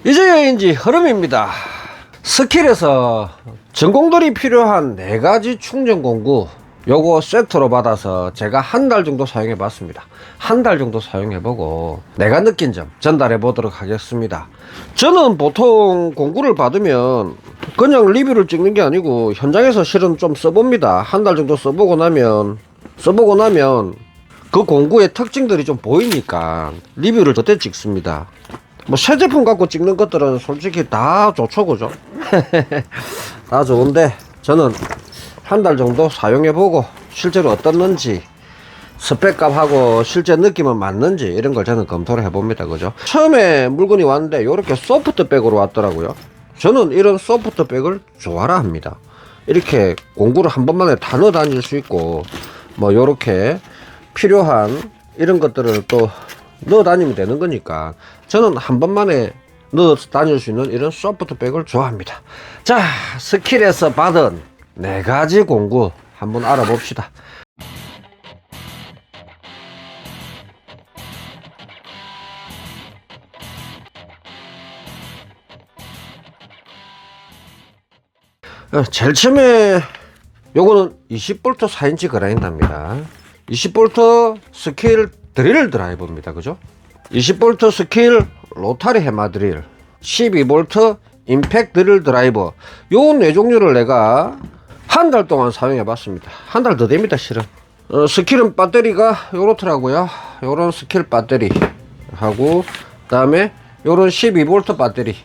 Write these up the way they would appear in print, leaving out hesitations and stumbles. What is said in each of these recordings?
이제인지 흐름입니다. 스킬에서 전공들이 필요한 4가지 충전 공구 요거 세트로 받아서 제가 한 달 정도 사용해 봤습니다. 한 달 정도 사용해 보고 내가 느낀 점 전달해 보도록 하겠습니다. 저는 보통 공구를 받으면 그냥 리뷰를 찍는 게 아니고 현장에서 실은 좀 써봅니다. 한 달 정도 써보고 나면 그 공구의 특징들이 좀 보이니까 리뷰를 그때 찍습니다. 뭐 새 제품 갖고 찍는 것들은 솔직히 다 좋죠, 그죠? 다 좋은데 저는 한 달 정도 사용해보고 실제로 어떻는지 스펙값하고 실제 느낌은 맞는지 이런 걸 저는 검토를 해봅니다, 그죠? 처음에 물건이 왔는데 이렇게 소프트백으로 왔더라고요. 저는 이런 소프트백을 좋아라 합니다. 이렇게 공구를 한 번만에 다 넣어 다닐 수 있고 뭐 요렇게 필요한 이런 것들을 또 넣어 다니면 되는 거니까 저는 한 번만에 넣어 다닐 수 있는 이런 소프트백을 좋아합니다. 자, 스킬에서 받은 4가지 공구 한번 알아봅시다. 제일 처음에 요거는 20V 4인치 그라인더입니다. 20V 스킬 드릴 드라이버입니다, 그죠? 20V 스킬 로타리 해마 드릴, 12V 임팩트 드릴 드라이버, 요 4종류를 내가 한 달 동안 사용해 봤습니다. 한 달 더 됩니다, 실은. 스킬은 배터리가 요렇더라고요. 요런 스킬 배터리 하고 그다음에 요런 12V 배터리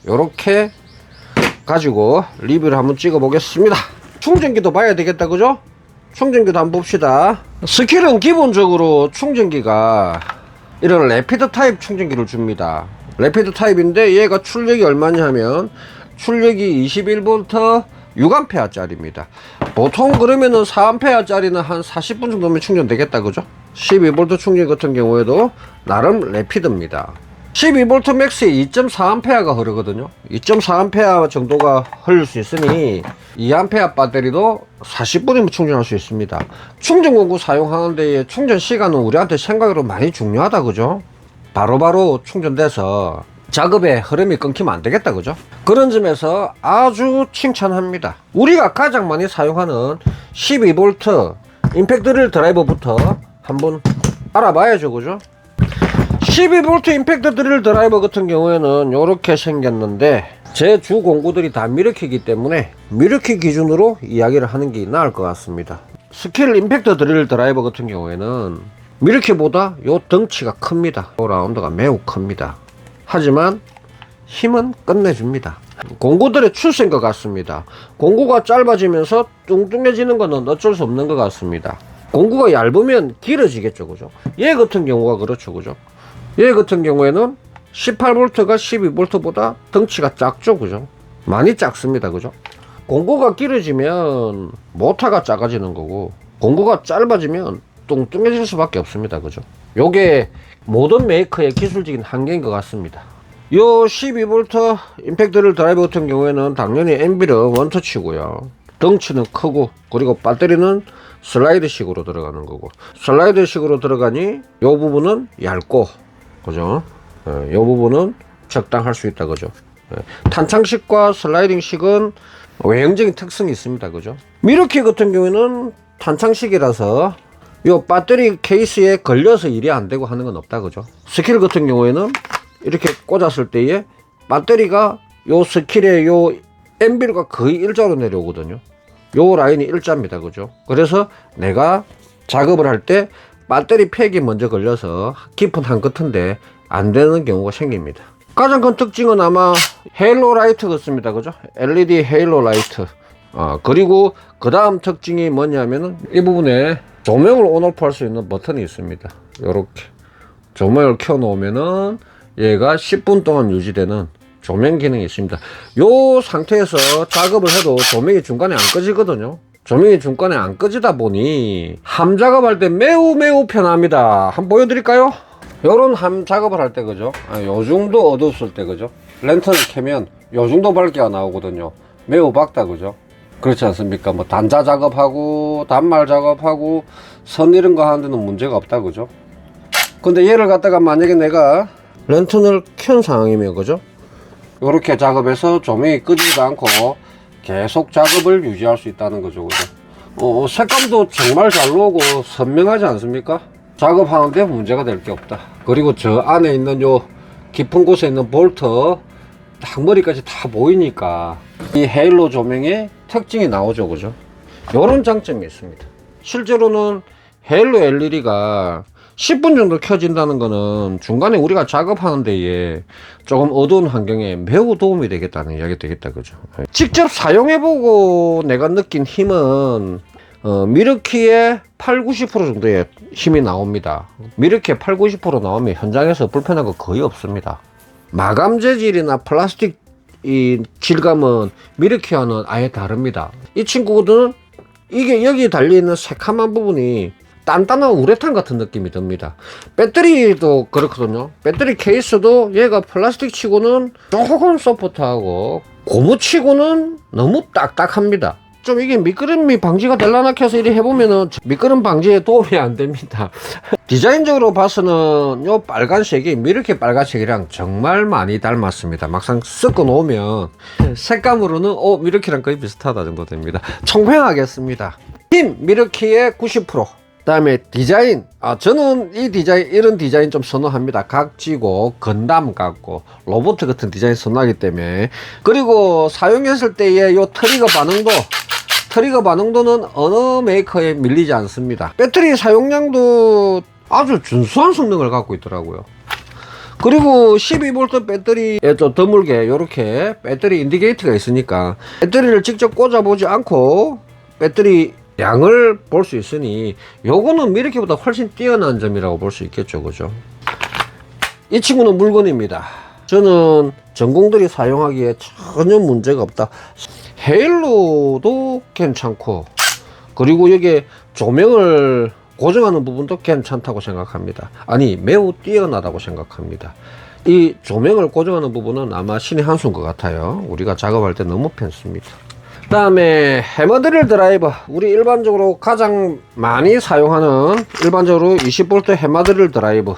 요렇게 가지고 리뷰를 한번 찍어 보겠습니다. 충전기도 봐야 되겠다, 그죠? 충전기도 한번 봅시다. 스킬은 기본적으로 충전기가 이런 래피드 타입 충전기를 줍니다. 래피드 타입인데 얘가 출력이 얼마냐 하면 출력이 21V 6A 짜리입니다. 보통 그러면은 4A 짜리는 한 40분 정도면 충전되겠다, 그죠? 12V 충전 같은 경우에도 나름 래피드입니다. 12V 맥스에 2.4A가 흐르거든요. 2.4A 정도가 흐를 수 있으니 2A 배터리도 40분이면 충전할 수 있습니다. 충전 공구 사용하는 데에 충전 시간은 우리한테 생각으로 많이 중요하다, 그죠? 바로바로 충전돼서 작업에 흐름이 끊기면 안 되겠다, 그죠? 그런 점에서 아주 칭찬합니다. 우리가 가장 많이 사용하는 12V 임팩트 드릴 드라이버부터 한번 알아봐야죠, 그죠? 12V 임팩트 드릴 드라이버 같은 경우에는 이렇게 생겼는데 제 주 공구들이 다 미러키이기 때문에 미러키 기준으로 이야기를 하는 게 나을 것 같습니다. 스킬 임팩트 드릴 드라이버 같은 경우에는 미러키보다 요 덩치가 큽니다. 요 라운드가 매우 큽니다. 하지만 힘은 끝내줍니다. 공구들의 추세인 것 같습니다. 공구가 짧아지면서 뚱뚱해지는 것은 어쩔 수 없는 것 같습니다. 공구가 얇으면 길어지겠죠, 그죠? 얘 같은 경우가 그렇죠, 그죠? 얘 같은 경우에는 18V가 12V보다 덩치가 작죠, 그죠? 많이 작습니다, 그죠? 공구가 길어지면 모터가 작아지는 거고 공구가 짧아지면 뚱뚱해질 수밖에 없습니다, 그죠? 요게 모든 메이커의 기술적인 한계인 것 같습니다. 요 12V 임팩트 드라이버 같은 경우에는 당연히 엔비는 원터치고요. 덩치는 크고 그리고 배터리는 슬라이드식으로 들어가는 거고 슬라이드식으로 들어가니 요 부분은 얇고 그죠? 요 부분은 적당할 수 있다, 그죠? 탄창식과 슬라이딩식은 외형적인 특성이 있습니다, 그죠? 미러키 같은 경우에는 탄창식이라서 요 배터리 케이스에 걸려서 일이 안 되고 하는 건 없다, 그죠? 스킬 같은 경우에는 이렇게 꽂았을 때에 배터리가 요 스킬에 요 엔비가 거의 일자로 내려오거든요. 요 라인이 일자입니다, 그죠? 그래서 내가 작업을 할 때 배터리 팩이 먼저 걸려서 깊은 한 끝인데 안 되는 경우가 생깁니다. 가장 큰 특징은 아마 헤일로 라이트 같습니다, 그죠? LED 헤일로 라이트. 그리고 그 다음 특징이 뭐냐면은 이 부분에 조명을 온오프 할 수 있는 버튼이 있습니다. 요렇게 조명을 켜 놓으면은 얘가 10분 동안 유지되는 조명 기능이 있습니다. 요 상태에서 작업을 해도 조명이 중간에 안 꺼지거든요. 조명이 중간에 안 꺼지다 보니 함 작업할 때 매우 편합니다. 한번 보여드릴까요? 요런 함 작업을 할 때, 그죠? 요 정도 어두웠을 때, 그죠? 랜턴을 켜면 요 정도 밝기가 나오거든요. 매우 밝다, 그죠? 그렇지 않습니까? 뭐 단자 작업하고 단말 작업하고 선 이런 거 하는 데는 문제가 없다, 그죠? 근데 얘를 갖다가 만약에 내가 랜턴을 켠 상황이면, 그죠? 이렇게 작업해서 조명이 끄지도 않고 계속 작업을 유지할 수 있다는 거죠. 그죠? 색감도 정말 잘 나오고 선명하지 않습니까? 작업하는데 문제가 될 게 없다. 그리고 저 안에 있는 요 깊은 곳에 있는 볼트 항머리까지 다 보이니까 이 헤일로 조명의 특징이 나오죠. 그죠? 요런 장점이 있습니다. 실제로는 헤일로 LED가 10분 정도 켜진다는 거는 중간에 우리가 작업하는 데에 조금 어두운 환경에 매우 도움이 되겠다는 이야기 되겠다. 그죠? 직접 사용해보고 내가 느낀 힘은 미러키의 80~90% 정도의 힘이 나옵니다. 미러키의 80~90% 나오면 현장에서 불편한 거 거의 없습니다. 마감 재질이나 플라스틱 이 질감은 미러키와는 아예 다릅니다. 이 친구들은 이게 여기 달려있는 새카만 부분이 단단한 우레탄 같은 느낌이 듭니다. 배터리도 그렇거든요. 배터리 케이스도 얘가 플라스틱 치고는 조금 소프트하고 고무 치고는 너무 딱딱합니다. 좀 이게 미끄럼이 방지가 되려나 해서 이렇게 해보면은 미끄럼 방지에 도움이 안 됩니다. 디자인적으로 봐서는 요 빨간색이 미러키 빨간색이랑 정말 많이 닮았습니다. 막상 섞어 놓으면 색감으로는 미러키랑 거의 비슷하다 정도 됩니다. 총평하겠습니다. 힘 미러키의 90%. 다음에 디자인, 저는 이 디자인, 이런 디자인 좀 선호합니다. 각지고 건담 같고 로봇 같은 디자인 선호하기 때문에. 그리고 사용했을 때의 요 트리거 반응도는 어느 메이커에 밀리지 않습니다. 배터리 사용량도 아주 준수한 성능을 갖고 있더라고요. 그리고 12V 배터리에 좀 드물게 이렇게 배터리 인디게이터가 있으니까 배터리를 직접 꽂아보지 않고 배터리 양을 볼 수 있으니 요거는 미러키보다 훨씬 뛰어난 점이라고 볼 수 있겠죠. 그죠? 이 친구는 물건입니다. 저는 전공들이 사용하기에 전혀 문제가 없다. 헤일로도 괜찮고 그리고 여기에 조명을 고정하는 부분도 괜찮다고 생각합니다. 아니 매우 뛰어나다고 생각합니다. 이 조명을 고정하는 부분은 아마 신의 한 수인 것 같아요. 우리가 작업할 때 너무 편습니다. 그 다음에 해머드릴 드라이버, 우리 일반적으로 가장 많이 사용하는 일반적으로 20V 해머드릴 드라이버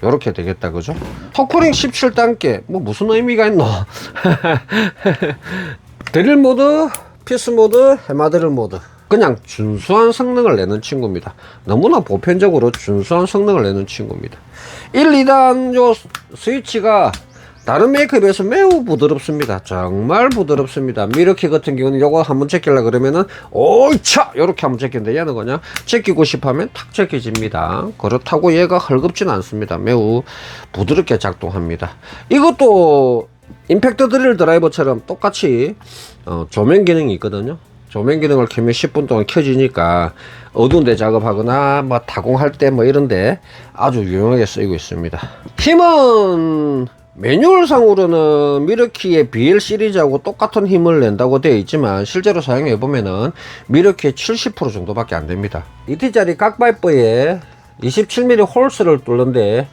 요렇게 되겠다. 그죠? 토크링 17단계 뭐 무슨 의미가 있노? 드릴 모드, 피스 모드, 해머드릴 모드, 그냥 준수한 성능을 내는 친구입니다. 너무나 보편적으로 준수한 성능을 내는 친구입니다. 1, 2단 요 스위치가 다른 메이커에 비해서 매우 부드럽습니다. 정말 부드럽습니다. 미러키 같은 경우는 요거 한번 제끼려 그러면은 오이차 요렇게 한번 제끼는데 얘는 그냥 제끼고 싶어 하면 탁 제껴집니다. 그렇다고 얘가 헐겁진 않습니다. 매우 부드럽게 작동합니다. 이것도 임팩트 드릴 드라이버처럼 똑같이 조명 기능이 있거든요. 조명 기능을 켜면 10분 동안 켜지니까 어두운 데 작업하거나 뭐 타공할 때 뭐 이런데 아주 유용하게 쓰이고 있습니다. 힘은 매뉴얼상으로는 미러키의 BL 시리즈하고 똑같은 힘을 낸다고 되어 있지만 실제로 사용해 보면은 미러키의 70% 정도밖에 안 됩니다. 2T짜리 각바이퍼에 27mm 홀스를 뚫는데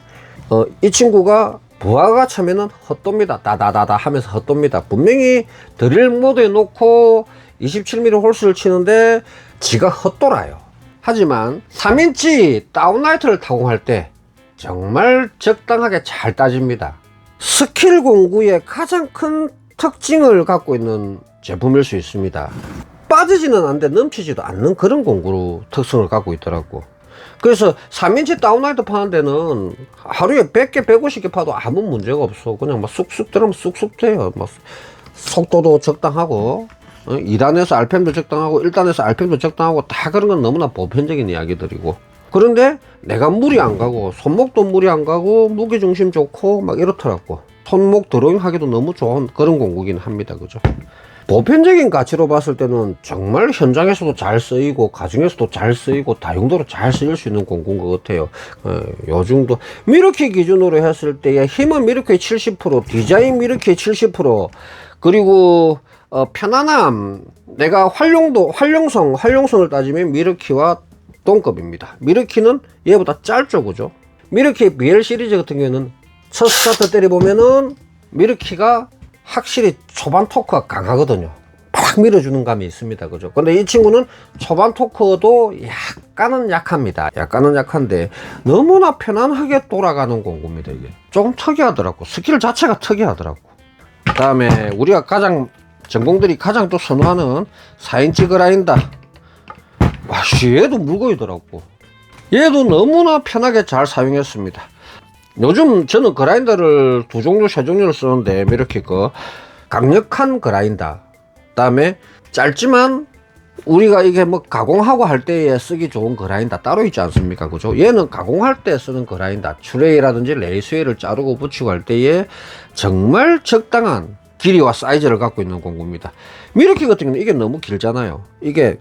이 친구가 부하가 차면은 헛돕니다. 다다다다 하면서 헛돕니다. 분명히 드릴 모드에 놓고 27mm 홀스를 치는데 지가 헛돌아요. 하지만 3인치 다운라이트를 타공할 때 정말 적당하게 잘 따집니다. 스킬 공구의 가장 큰 특징을 갖고 있는 제품일 수 있습니다. 빠지지는 않는데 넘치지도 않는 그런 공구 특성을 갖고 있더라고. 그래서 3인치 다운라이트 파는 데는 하루에 100개 150개 파도 아무 문제가 없어. 그냥 막 쑥쑥 들으면 쑥쑥 돼요. 막 속도도 적당하고 2단에서 RPM도 적당하고 1단에서 RPM도 적당하고 다 그런 건 너무나 보편적인 이야기들이고, 그런데 내가 무리 안 가고 손목도 무리 안 가고 무게중심 좋고 막 이렇더라고. 손목 드로잉 하기도 너무 좋은 그런 공구긴 합니다. 그죠? 보편적인 가치로 봤을 때는 정말 현장에서도 잘 쓰이고 가정에서도 잘 쓰이고 다용도로 잘 쓰일 수 있는 공구인 것 같아요. 요정도 미러키 기준으로 했을 때의 힘은 미러키의 70%, 디자인 미러키의 70%, 그리고 편안함, 내가 활용성을 따지면 미러키와 동급입니다. 미러키는 얘보다 짧죠. 그죠? 미러키 BL 시리즈 같은 경우에는 첫 스타트 때려보면은 미러키가 확실히 초반 토크가 강하거든요. 팍 밀어주는 감이 있습니다. 그죠? 근데 이 친구는 초반 토크도 약간은 약합니다. 약간은 약한데 너무나 편안하게 돌아가는 공구입니다. 이게 조금 특이하더라고. 스킬 자체가 특이하더라고. 다음에 우리가 가장 전공들이 가장 또 선호하는 4인치 그라인더. 와, 얘도 물고이더라고. 얘도 너무나 편하게 잘 사용했습니다. 요즘 저는 그라인더를 두 종류, 세 종류를 쓰는데, 이렇게 강력한 그라인더, 그다음에 짧지만 우리가 이게 뭐 가공하고 할 때에 쓰기 좋은 그라인더 따로 있지 않습니까? 그죠? 얘는 가공할 때 쓰는 그라인더, 추레이라든지 레이스웨이를 자르고 붙이고 할 때에 정말 적당한 길이와 사이즈를 갖고 있는 공구입니다. 미르키 같은 경우는 이게 너무 길잖아요. 이게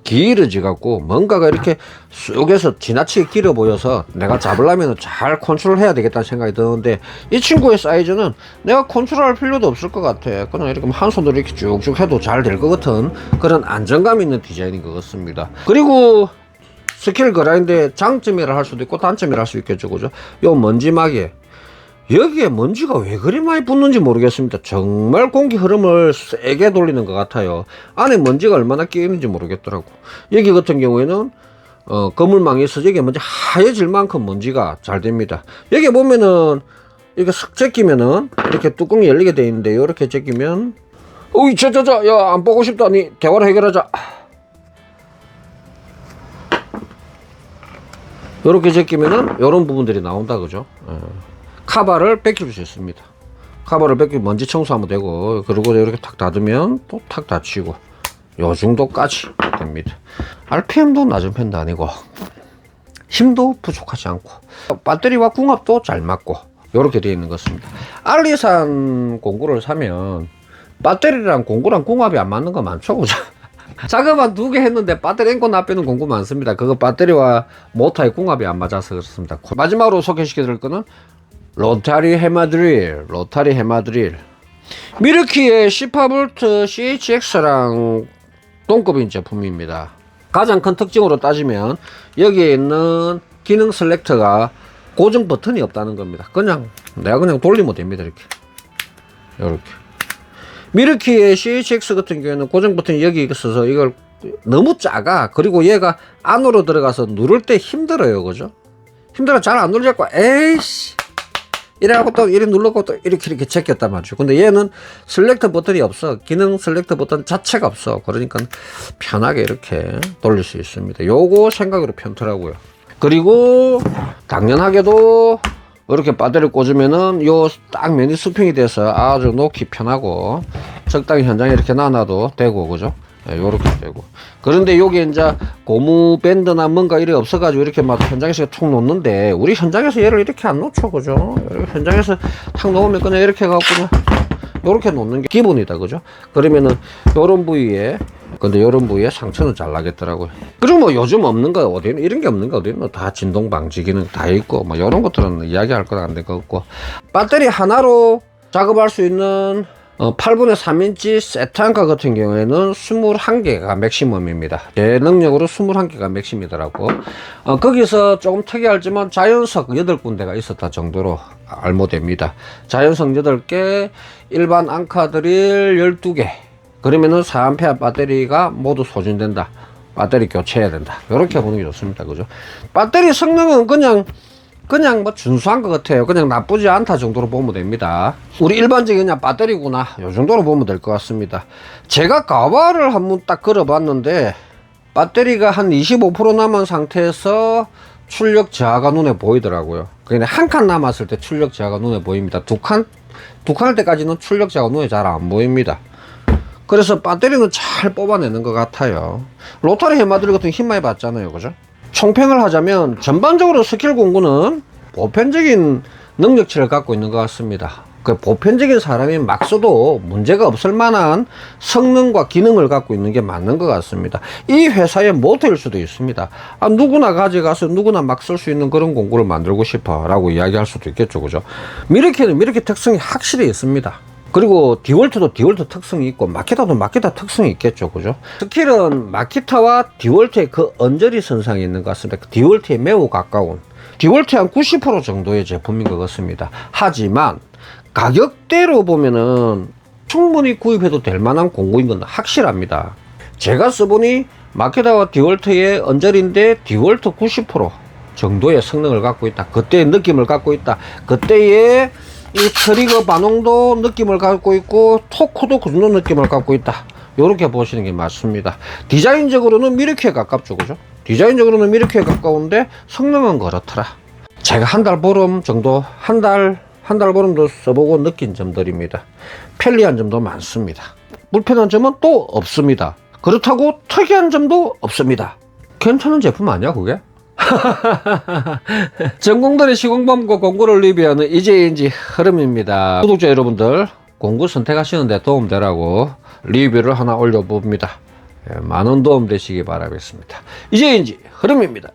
길어지 갖고 뭔가가 이렇게 쑥에서 지나치게 길어 보여서 내가 잡으려면 잘 컨트롤 해야 되겠다는 생각이 드는데, 이 친구의 사이즈는 내가 컨트롤 할 필요도 없을 것 같아. 그냥 이렇게 한 손으로 이렇게 쭉쭉 해도 잘 될 것 같은 그런 안정감 있는 디자인인 것 같습니다. 그리고 스킬 그라인더의 장점이라 할 수도 있고 단점이라 할 수 있겠죠, 그죠? 요 먼지막이, 여기에 먼지가 왜 그리 많이 붙는지 모르겠습니다. 정말 공기 흐름을 세게 돌리는 것 같아요. 안에 먼지가 얼마나 끼어 있는지 모르겠더라고. 여기 같은 경우에는 거물망이 있어서 여기에 먼지 하얘질 만큼 먼지가 잘 됩니다. 여기 보면은 이렇게 슥 제끼면은 이렇게 뚜껑이 열리게 돼 있는데, 이렇게 제끼면 어이 야, 안 보고 싶다. 니 대화를 해결하자. 이렇게 제끼면은 이런 부분들이 나온다, 그죠? 카바를 벗길 수 있습니다. 카바를 벗기면 먼지 청소하면 되고, 그리고 이렇게 탁 닫으면 또 탁 닫히고, 요 정도까지 됩니다. RPM도 낮은 편도 아니고 힘도 부족하지 않고 배터리와 궁합도 잘 맞고, 이렇게 되어 있는 것 같습니다. 알리산 공구를 사면 배터리랑 공구랑 궁합이 안 맞는 거 많죠, 그죠? 작업 한 2개 했는데 배터리 앵고 납빼는 공구 많습니다. 그거 배터리와 모터의 궁합이 안 맞아서 그렇습니다. 마지막으로 소개시켜 드릴 거는 로타리 헤마드릴. 미르키의 18V CHX랑 동급인 제품입니다. 가장 큰 특징으로 따지면 여기에 있는 기능 셀렉터가 고정 버튼이 없다는 겁니다. 내가 그냥 돌리면 됩니다. 이렇게. 미르키의 CHX 같은 경우에는 고정 버튼이 여기 있어서 이걸 너무 작아. 그리고 얘가 안으로 들어가서 누를 때 힘들어요, 그죠? 잘 안 눌려갖고 에이씨 이래갖고 또 이렇게 눌렀고 또 이렇게 제꼈단 말이죠. 근데 얘는 셀렉터 버튼이 없어. 기능 셀렉터 버튼 자체가 없어. 그러니까 편하게 이렇게 돌릴 수 있습니다. 요거 생각으로 편더라고요. 그리고 당연하게도 이렇게 배터리 꽂으면은 요 딱 면이 수평이 돼서 아주 놓기 편하고 적당히 현장에 이렇게 놔놔도 되고, 그죠? 요렇게 되고. 그런데 여기 이제 고무 밴드나 뭔가 이래 없어가지고 이렇게 막 현장에서 툭 놓는데, 우리 현장에서 얘를 이렇게 안 놓죠, 그죠? 현장에서 탁 놓으면 그냥 이렇게 해갖고 그냥 요렇게 놓는 게 기본이다, 그죠? 그러면은 요런 부위에, 근데 요런 부위에 상처는 잘 나겠더라고요. 그리고 뭐 요즘 없는 거 어디 있는, 이런 게 없는 거 어디 있는, 다 진동 방지 기능 다 있고, 뭐 요런 것들은 이야기할 건 안 될 것 같고, 배터리 하나로 작업할 수 있는 8분의 3인치 세트한가 같은 경우에는 21개가 맥시멈입니다. 제 능력으로 21개가 맥시멈이더라고. 거기서 조금 특이하지만 자연석 8군데가 있었다 정도로 알모됩니다. 자연석 8개, 일반 앙카 드릴 12개. 그러면은 4A 배터리가 모두 소진된다. 배터리 교체해야 된다. 이렇게 보는 게 좋습니다. 그죠? 배터리 성능은 그냥 뭐 준수한 것 같아요. 그냥 나쁘지 않다 정도로 보면 됩니다. 우리 일반적인 그냥 배터리구나, 요 정도로 보면 될 것 같습니다. 제가 가바를 한번 딱 걸어봤는데 배터리가 한 25% 남은 상태에서 출력 저하가 눈에 보이더라고요. 그냥 한 칸 남았을 때 출력 저하가 눈에 보입니다. 두 칸일 때까지는 출력 저하가 눈에 잘 안 보입니다. 그래서 배터리는 잘 뽑아내는 것 같아요. 로타리 헤마드릴 같은 힘 많이 받잖아요, 그죠? 총평을 하자면 전반적으로 스킬 공구는 보편적인 능력치를 갖고 있는 것 같습니다. 그 보편적인 사람이 막 써도 문제가 없을 만한 성능과 기능을 갖고 있는 게 맞는 것 같습니다. 이 회사의 모토일 수도 있습니다. 누구나 가져가서 누구나 막 쓸 수 있는 그런 공구를 만들고 싶어 라고 이야기할 수도 있겠죠, 그죠? 미르키는 미르키 특성이 확실히 있습니다. 그리고 디월트도 디월트 특성이 있고 마키타도 마키타 특성이 있겠죠, 그죠? 스킬은 마키타와 디월트의 그 언저리 선상에 있는 것 같습니다. 디월트에 매우 가까운, 디월트의 한 90% 정도의 제품인 것 같습니다. 하지만 가격대로 보면은 충분히 구입해도 될 만한 공구인 건 확실합니다. 제가 써보니 마키타와 디월트의 언저리인데 디월트 90% 정도의 성능을 갖고 있다. 그때의 느낌을 갖고 있다. 그때의 이 트리거 반응도 느낌을 갖고 있고 토크도 그 정도 느낌을 갖고 있다. 요렇게 보시는 게 맞습니다. 디자인적으로는 미르키에 가깝죠, 그죠? 디자인적으로는 미르키에 가까운데 성능은 그렇더라. 제가 한 달 보름 정도, 한 달 보름도 써보고 느낀 점들입니다. 편리한 점도 많습니다. 불편한 점은 또 없습니다. 그렇다고 특이한 점도 없습니다. 괜찮은 제품 아니야, 그게? 전공들의 시공방과 공구를 리뷰하는 이제인지 흐름입니다. 구독자 여러분들, 공구 선택하시는데 도움되라고 리뷰를 하나 올려봅니다. 많은 도움 되시기 바라겠습니다. 이제인지 흐름입니다.